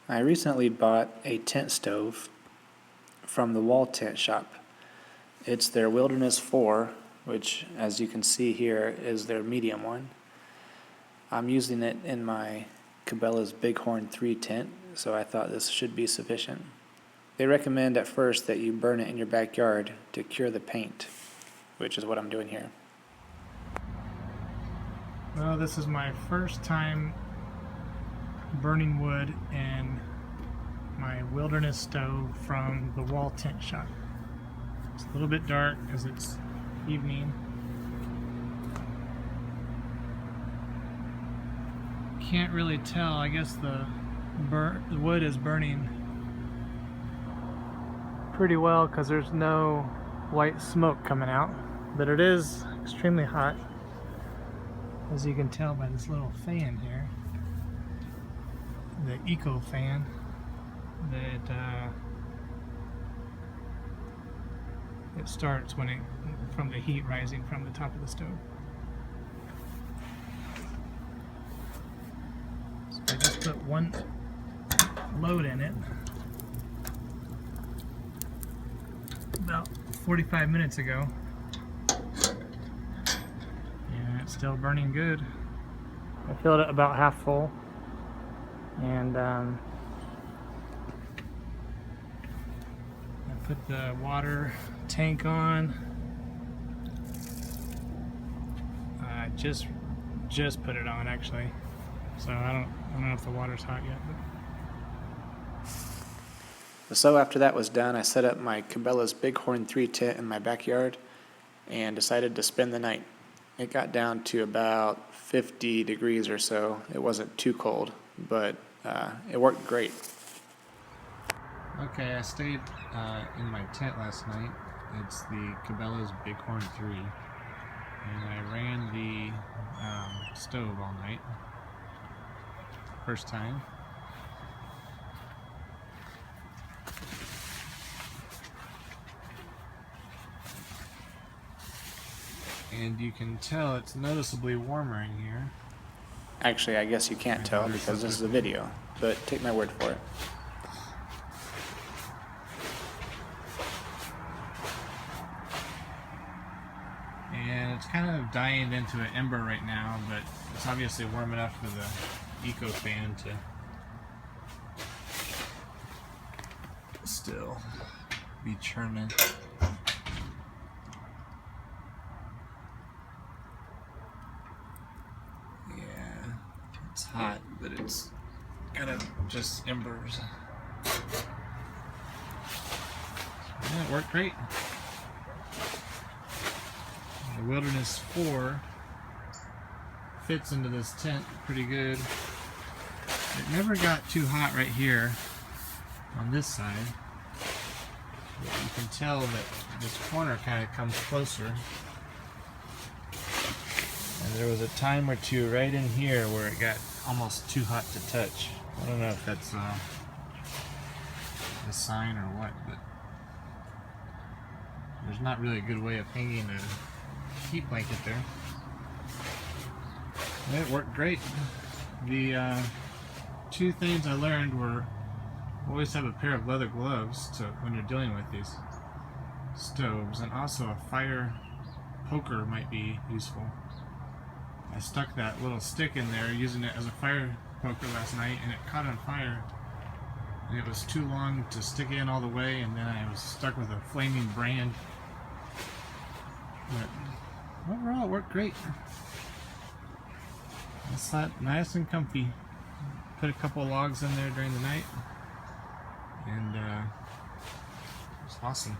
I recently bought a tent stove from the wall tent shop. It's their Wilderness 4, which, as you can see here, is their medium one. I'm using it in my Cabela's Bighorn 3 tent, so I thought this should be sufficient. They recommend at first that you burn it in your backyard to cure the paint, which is what I'm doing here. Well, this is my first time burning wood in my Wilderness stove from the wall tent shop. It's a little bit dark because it's evening. Can't really tell. I guess the wood is burning pretty well because there's no white smoke coming out, but it is extremely hot, as you can tell by this little fan here, the eco fan that it starts when from the heat rising from the top of the stove. So I just put one load in it about 45 minutes ago, and it's still burning good. I filled it about half full, and I put the water tank on. I just put it on actually, so I don't know if the water's hot yet. So after that was done, I set up my Cabela's Bighorn 3 tent in my backyard and decided to spend the night. It got down to about 50 degrees or so. It wasn't too cold, but it worked great. Okay, I stayed in my tent last night. It's the Cabela's Bighorn 3, and I ran the stove all night. First time. And you can tell it's noticeably warmer in here. Actually, I guess you can't tell because this is a video, but take my word for it. And it's kind of dying into an ember right now, but it's obviously warm enough for the eco fan to still be churning. Yeah, it's hot, but it's kind of just embers. Yeah, it worked great. The Wilderness 4 fits into this tent pretty good. It never got too hot right here on this side, but you can tell that this corner kind of comes closer. And there was a time or two right in here where it got almost too hot to touch. I don't know if that's a sign or what, but there's not really a good way of hanging a heat blanket there. And it worked great. The two things I learned were always have a pair of leather gloves when you're dealing with these stoves, and also a fire poker might be useful. I stuck that little stick in there using it as a fire poker last night, and it caught on fire, and it was too long to stick in all the way, and then I was stuck with a flaming brand. But overall, it worked great. I slept nice and comfy. Put a couple logs in there during the night, and it was awesome.